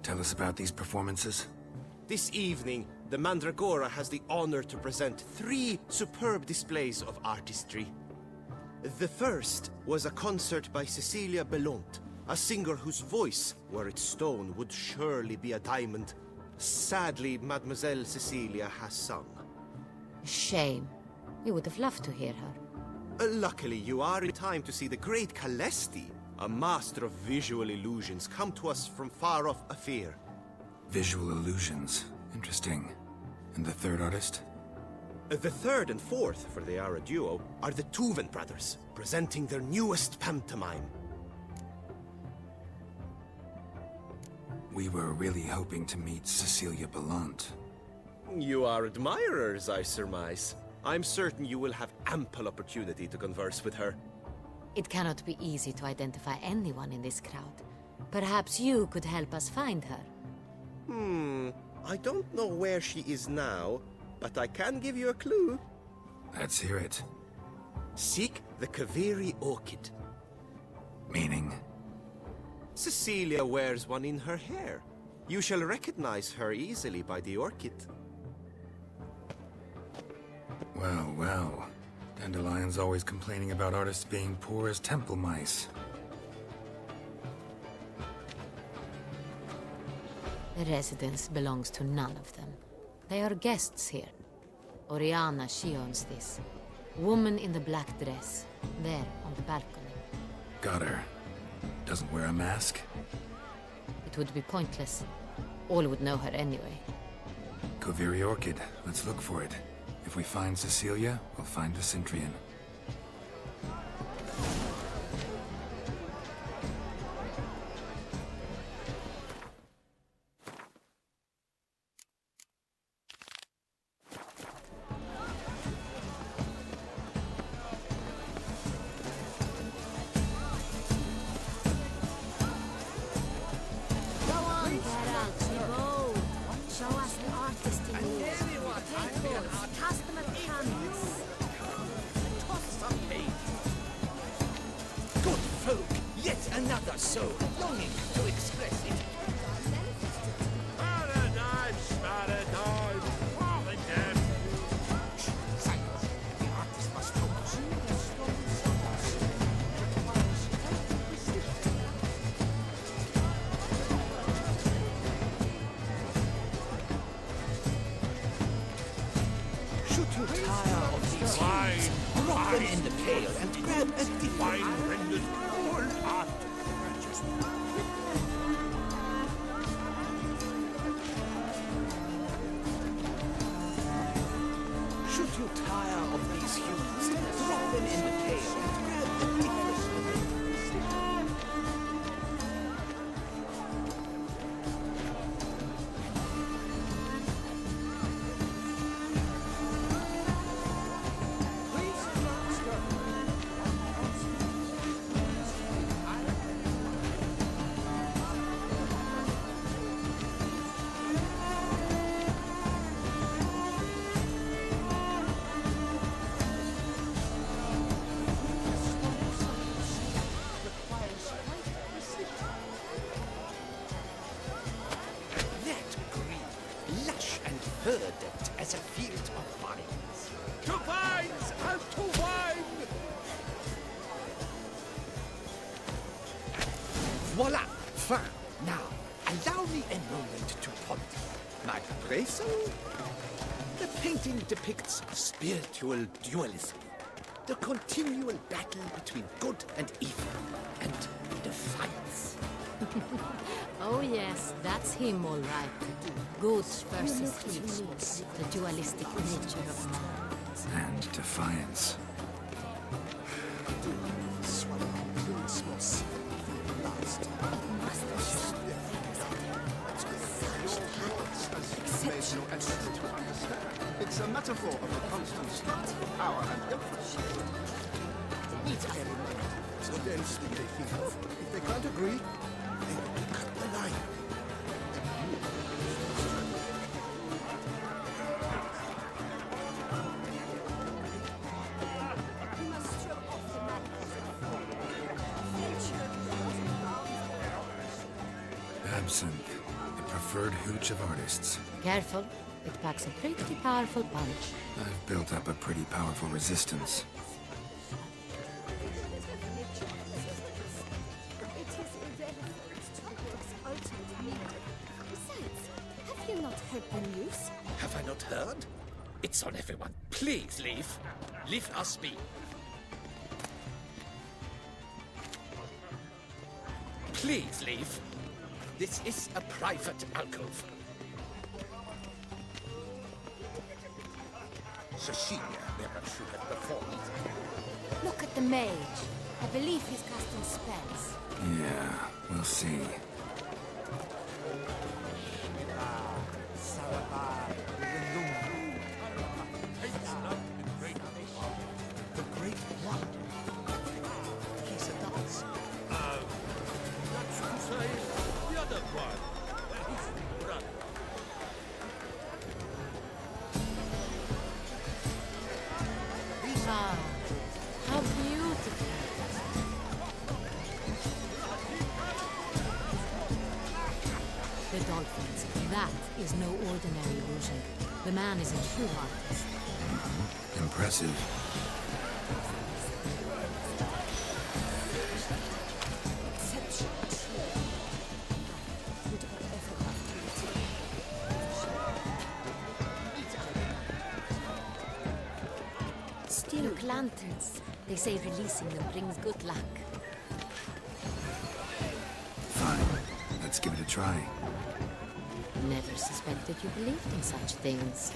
Tell us about these performances. This evening, the Mandragora has the honor to present 3 superb displays of artistry. The first was a concert by Cecilia Belont, a singer whose voice, were it stone, would surely be a diamond. Sadly, Mademoiselle Cecilia has sung. Shame. We would have loved to hear her. Luckily, you are in time to see the great Calesti, a master of visual illusions, come to us from far off Afir. Visual illusions. Interesting. And the third artist? The third and fourth, for they are a duo, are the Tuven brothers, presenting their newest pantomime. We were really hoping to meet Cecilia Belont. You are admirers, I surmise. I'm certain you will have ample opportunity to converse with her. It cannot be easy to identify anyone in this crowd. Perhaps you could help us find her. I don't know where she is now, but I can give you a clue. Let's hear it. Seek the Kaviri orchid. Meaning? Cecilia wears one in her hair. You shall recognize her easily by the orchid. Well, well. Dandelion's always complaining about artists being poor as temple mice. The residence belongs to none of them. They are guests here. Oriana, she owns this. Woman in the black dress, there on the balcony. Got her. Doesn't wear a mask? It would be pointless. All would know her anyway. Kaviri Orchid. Let's look for it. If we find Cecilia, we'll find the Centrian. Another soul longing to express it. Paradise, paradise, paradise. Silence. The artist must focus. Should you tire of these scenes, drop them in the pail and grab a divine rendered all art. Should you tire of these humans, drop them in the pail and grab a different. Verdant as a field of vines. To vines and to wine! Voila! Fin! Now, allow me a moment to ponder. My appraisal? The painting depicts spiritual dualism. The continual battle between good and evil, and defiance. Oh yes, that's him all right. Goods versus evils, the dualistic nature of man. And defiance. It's a metaphor of the constant struggle for power and influence. What else do they think of? If they can't agree, they cut the line. Absinthe. The preferred hooch of artists. Careful, it packs a pretty powerful punch. I've built up a pretty powerful resistance. Have you not heard the news? Have I not heard? It's on everyone. Please leave. Leave us be. Please leave. This is a private alcove. Cecilia never should have performed. Look at the mage. I believe he's casting spells. Yeah, we'll see. The Great One. He's a dancer. That's to say, the other one. His brother. Ah, how beautiful. The dolphins. That is no ordinary illusion. The man is a true artist. Impressive. Look, lanterns. They say releasing them brings good luck. Fine. Let's give it a try. Never suspected you believed in such things.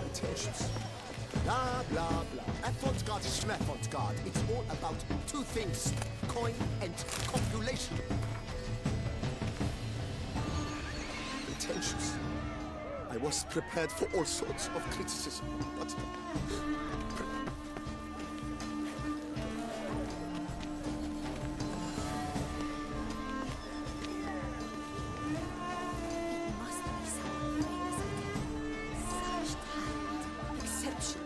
Pretentious. Blah, blah, blah. Avant-garde is schmavant-garde. It's all about two things. Coin and copulation. Pretentious. I was prepared for all sorts of criticism, but... It must be some famous hotel. Such talent. Exceptional.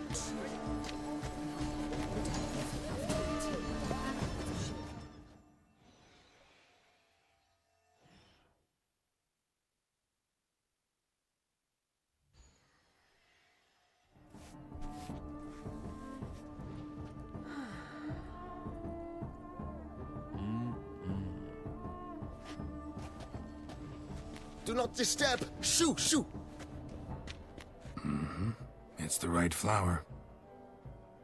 Do not disturb! Shoo, shoo! It's the right flower.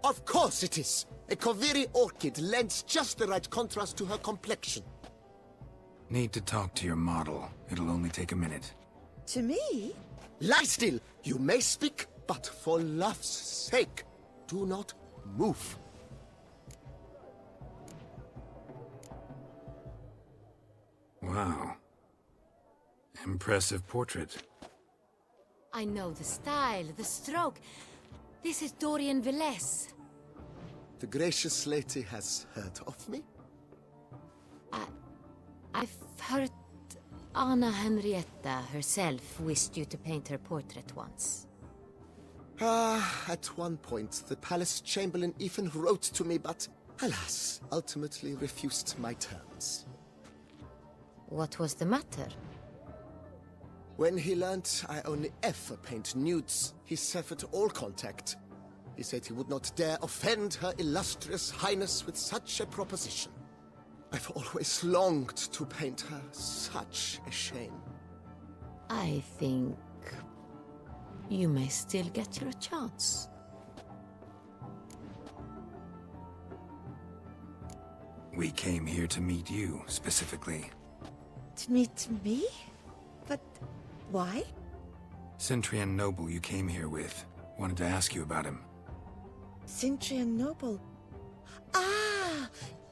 Of course it is! A Kaviri orchid lends just the right contrast to her complexion. Need to talk to your model. It'll only take a minute. To me? Lie still! You may speak, but for love's sake, do not move. Wow. Impressive portrait. I know the style, the stroke. This is Dorian Velez. The gracious lady has heard of me? I've heard Anna Henrietta herself wished you to paint her portrait once. At one point, the palace chamberlain even wrote to me, but, alas, ultimately refused my terms. What was the matter? When he learnt I only ever paint nudes, he severed all contact. He said he would not dare offend her illustrious highness with such a proposition. I've always longed to paint her. Such a shame. I think you may still get your chance. We came here to meet you, specifically. To meet me? But why? Centrian noble you came here with. Wanted to ask you about him. Cintrian Noble. Ah!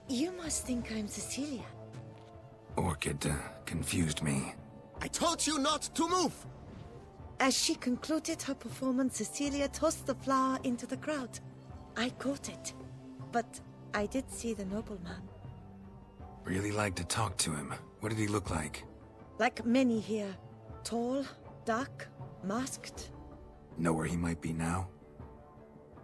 You must think I'm Cecilia. Orchid confused me. I told you not to move! As she concluded her performance, Cecilia tossed the flower into the crowd. I caught it. But I did see the nobleman. Really like to talk to him. What did he look like? Like many here. Tall, dark, masked. Know where he might be now?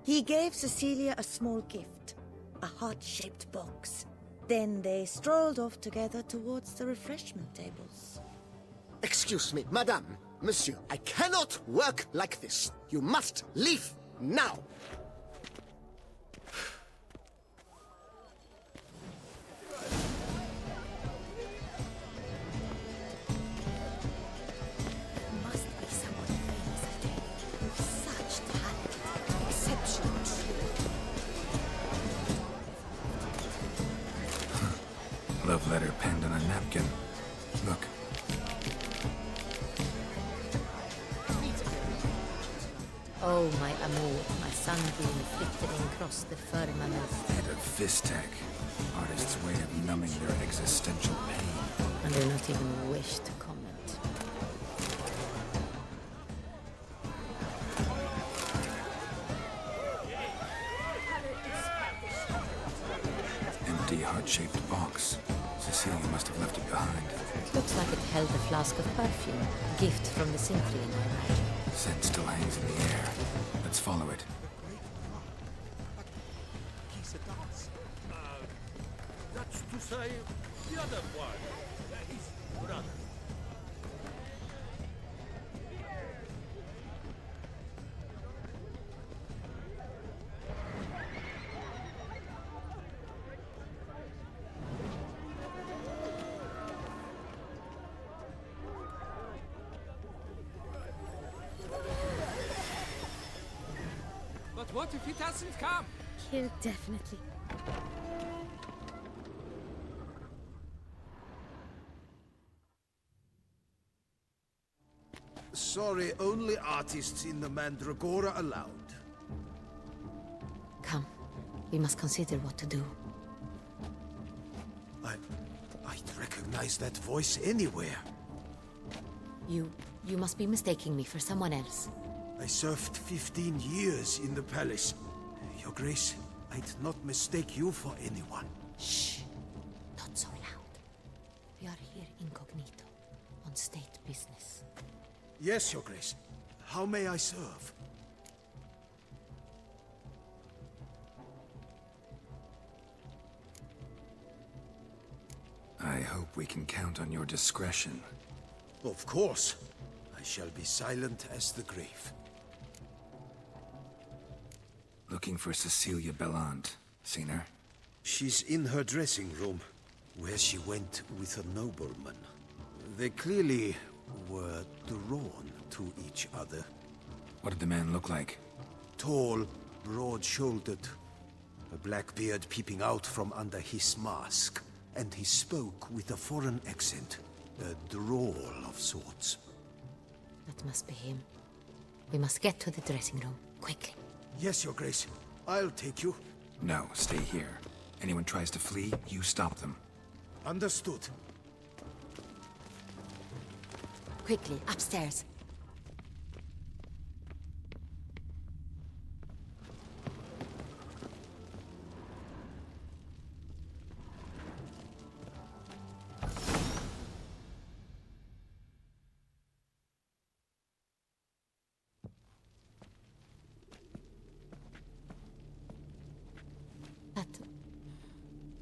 He gave Cecilia a small gift. A heart-shaped box. Then they strolled off together towards the refreshment tables. Excuse me, madame, monsieur, I cannot work like this. You must leave now. Must be someone famous, I think. With such talent, exceptional skill. Love letter penned on a napkin. Look. Oh, my amour, my sunbeam flickering across the firmament. And a Vistech. Artist's way of numbing their existential pain. And I do not even wish to comment. Empty heart-shaped box. Cecilia must have left it behind. Looks like it held a flask of perfume. Gift from the symphony, am I right? Scent still hangs in the air. Let's follow it. That's to say, the other one. His brother. But what if it hasn't come? He'll definitely. Sorry, only artists in the Mandragora allowed. Come, we must consider what to do. I'd recognize that voice anywhere. You must be mistaking me for someone else. I served 15 years in the palace. Your Grace, I'd not mistake you for anyone. Shh! Not so loud. We are here incognito, on state business. Yes, Your Grace. How may I serve? I hope we can count on your discretion. Of course. I shall be silent as the grave. Looking for Cecilia Bellant. Seen her? She's in her dressing room, where she went with a nobleman. They clearly were drawn to each other. What did the man look like? Tall, broad-shouldered, a black beard peeping out from under his mask, and he spoke with a foreign accent, a drawl of sorts. That must be him. We must get to the dressing room, quickly. Yes, Your Grace. I'll take you. No, stay here. Anyone tries to flee, you stop them. Understood. Quickly, upstairs.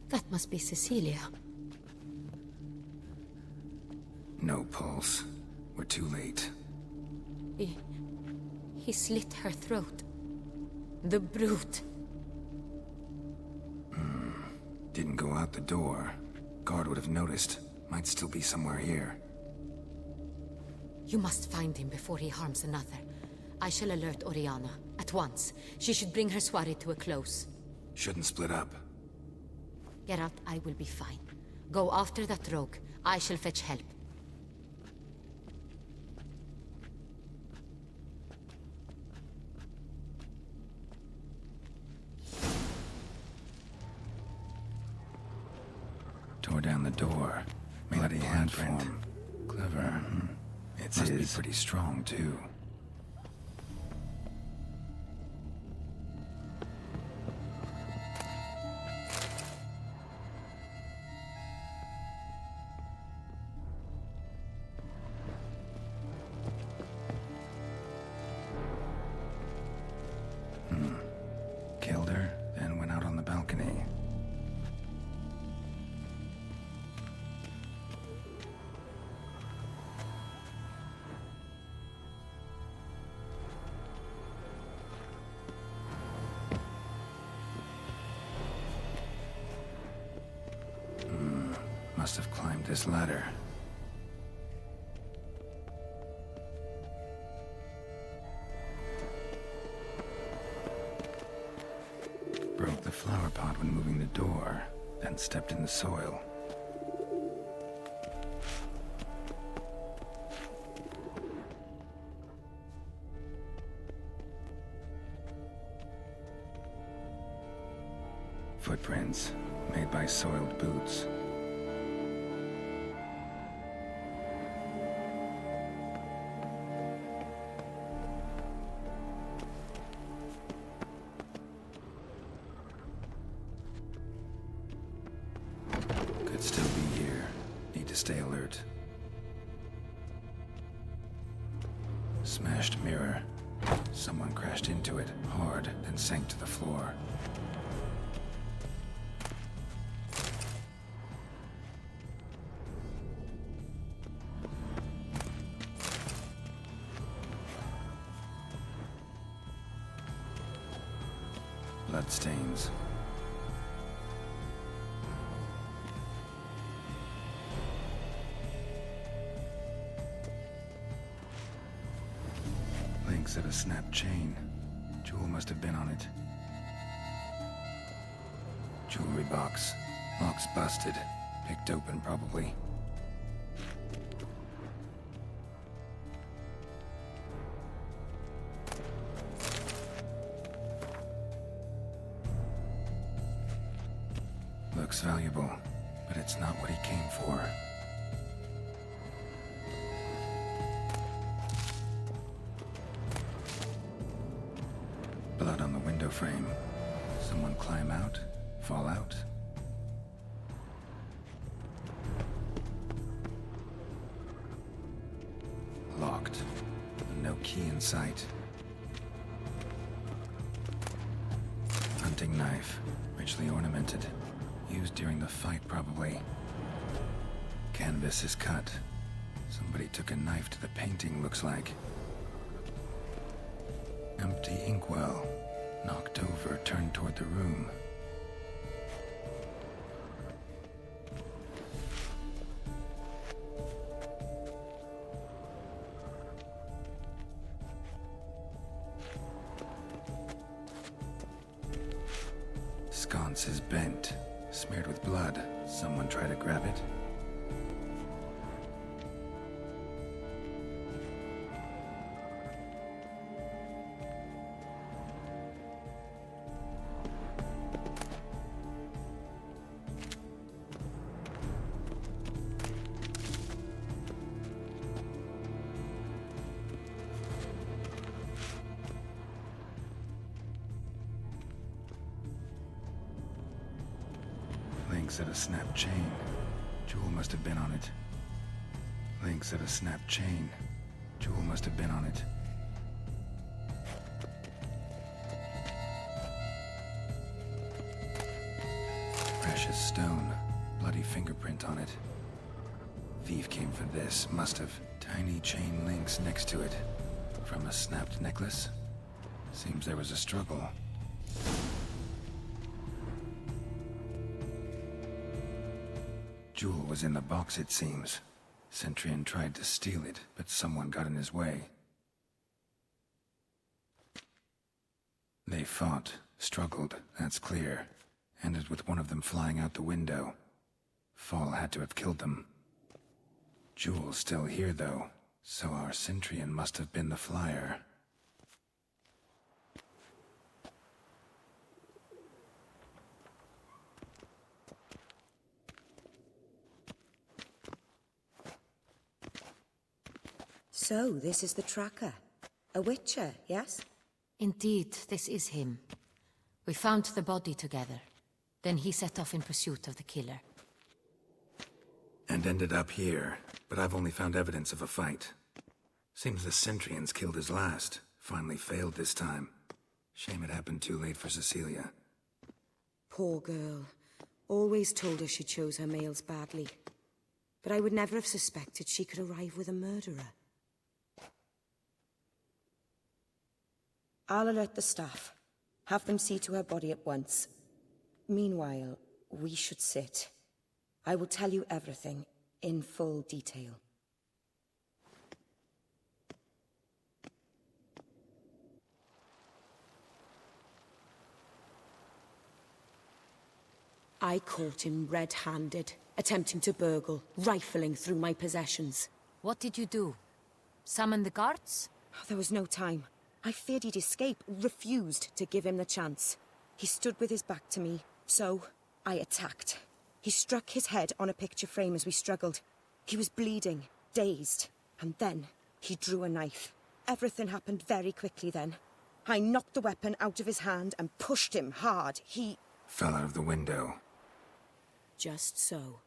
That must be Cecilia. No pulse. We're too late. He slit her throat. The brute. Didn't go out the door. Guard would have noticed. Might still be somewhere here. You must find him before he harms another. I shall alert Oriana. At once. She should bring her soiree to a close. Shouldn't split up. Geralt, I will be fine. Go after that rogue. I shall fetch help. Tore down the door. Bloody handprint. Clever. It must be pretty strong, too. must have climbed this ladder. Broke the flower pot when moving the door, then stepped in the soil. Footprints made by soiled boots. Could still be here. Need to stay alert. Smashed mirror. Someone crashed into it hard, then sank to the floor. Bloodstains. Links of a snapped chain. Jewel must have been on it. Jewelry box. Lock's busted. Picked open, probably. Looks valuable, but it's not what he came for. Blood on the window frame. Someone climb out? Fall out? Locked. No key in sight. Hunting knife. Richly ornamented. Used during the fight, probably. Canvas is cut. Somebody took a knife to the painting, looks like. Empty inkwell. Knocked over, turned toward the room. Sconce is bent. Smeared with blood. Someone try to grab it? Links of a snapped chain. Jewel must have been on it. Links of a snapped chain. Jewel must have been on it. Precious stone. Bloody fingerprint on it. Thief came for this. Must have. Tiny chain links next to it. From a snapped necklace? Seems there was a struggle. Jewel was in the box, it seems. Centurion tried to steal it, but someone got in his way. They fought, struggled, that's clear. Ended with one of them flying out the window. Fall had to have killed them. Jewel's still here, though, so our Centurion must have been the flyer. So, this is the tracker. A Witcher, yes? Indeed, this is him. We found the body together. Then he set off in pursuit of the killer. And ended up here, but I've only found evidence of a fight. Seems the Centurions killed his last. Finally failed this time. Shame it happened too late for Cecilia. Poor girl. Always told her she chose her males badly. But I would never have suspected she could arrive with a murderer. I'll alert the staff. Have them see to her body at once. Meanwhile, we should sit. I will tell you everything, in full detail. I caught him red-handed, attempting to burgle, rifling through my possessions. What did you do? Summon the guards? There was no time. I feared he'd escape, refused to give him the chance. He stood with his back to me, so I attacked. He struck his head on a picture frame as we struggled. He was bleeding, dazed, and then he drew a knife. Everything happened very quickly then. I knocked the weapon out of his hand and pushed him hard. He fell out of the window. Just so.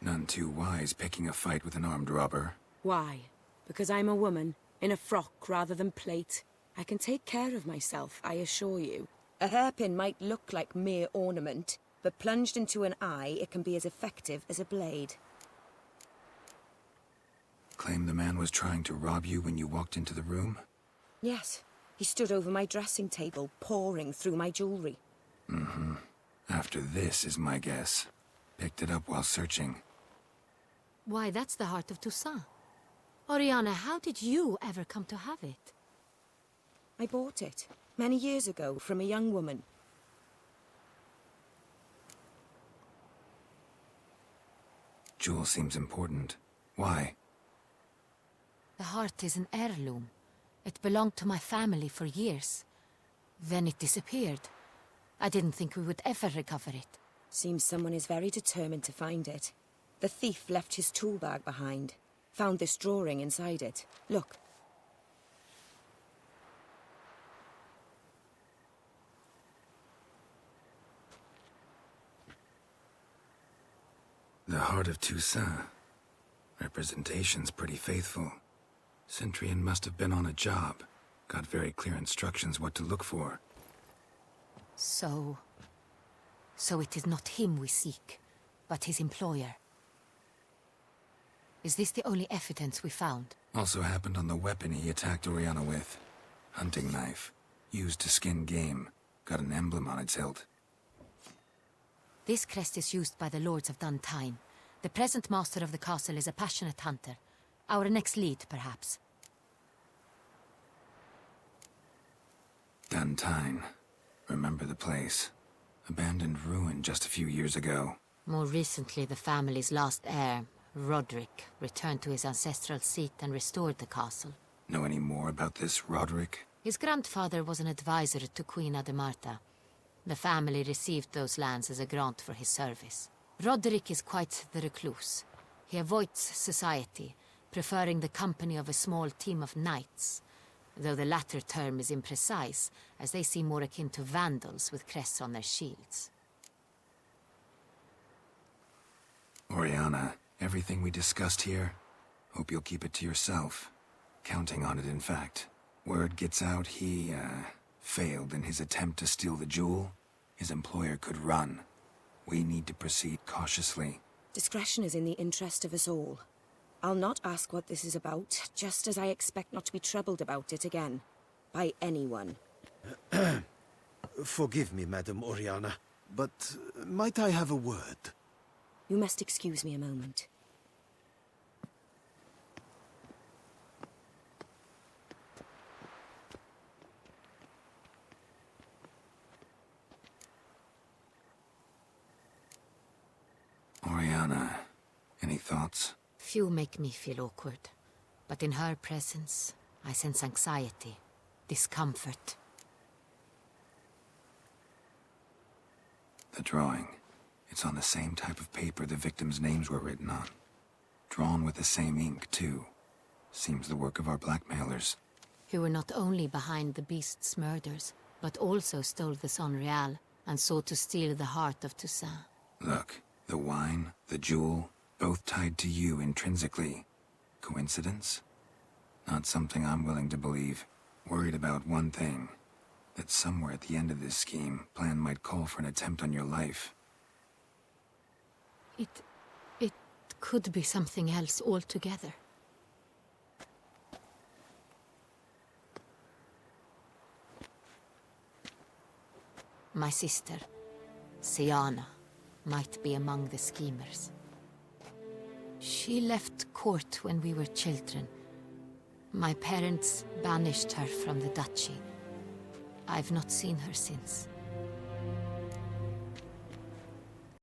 None too wise picking a fight with an armed robber. Why? Because I'm a woman, in a frock rather than plate. I can take care of myself, I assure you. A hairpin might look like mere ornament, but plunged into an eye, it can be as effective as a blade. Claim the man was trying to rob you when you walked into the room? Yes. He stood over my dressing table, pouring through my jewelry. Mm-hmm. After this is my guess. Picked it up while searching. Why, that's the heart of Toussaint. Oriana, how did you ever come to have it? I bought it, many years ago, from a young woman. Jewel seems important. Why? The heart is an heirloom. It belonged to my family for years. Then it disappeared. I didn't think we would ever recover it. Seems someone is very determined to find it. The thief left his tool bag behind. Found this drawing inside it. Look. The heart of Toussaint. Representation's pretty faithful. Centurion must have been on a job. Got very clear instructions what to look for. So it is not him we seek, but his employer. Is this the only evidence we found? Also happened on the weapon he attacked Oriana with. Hunting knife. Used to skin game. Got an emblem on its hilt. This crest is used by the Lords of Duntine. The present master of the castle is a passionate hunter. Our next lead, perhaps. Duntine. Remember the place. Abandoned ruin just a few years ago. More recently, the family's last heir, Roderick, returned to his ancestral seat and restored the castle. Know any more about this Roderick? His grandfather was an advisor to Queen Ademarta. The family received those lands as a grant for his service. Roderick is quite the recluse. He avoids society, preferring the company of a small team of knights, though the latter term is imprecise, as they seem more akin to vandals with crests on their shields. Oriana, everything we discussed here, hope you'll keep it to yourself. Counting on it, in fact. Word gets out he, failed in his attempt to steal the jewel. His employer could run. We need to proceed cautiously. Discretion is in the interest of us all. I'll not ask what this is about, just as I expect not to be troubled about it again. By anyone. Forgive me, Madam Oriana, but might I have a word? You must excuse me a moment. Oriana, any thoughts? Few make me feel awkward, but in her presence, I sense anxiety, discomfort. The drawing. It's on the same type of paper the victims' names were written on. Drawn with the same ink, too. Seems the work of our blackmailers. Who were not only behind the beast's murders, but also stole the Son Real and sought to steal the heart of Toussaint. Look, the wine, the jewel, both tied to you intrinsically. Coincidence? Not something I'm willing to believe. Worried about one thing. That somewhere at the end of this scheme, plan might call for an attempt on your life. It could be something else altogether. My sister, Siana might be among the schemers. She left court when we were children. My parents banished her from the duchy. I've not seen her since.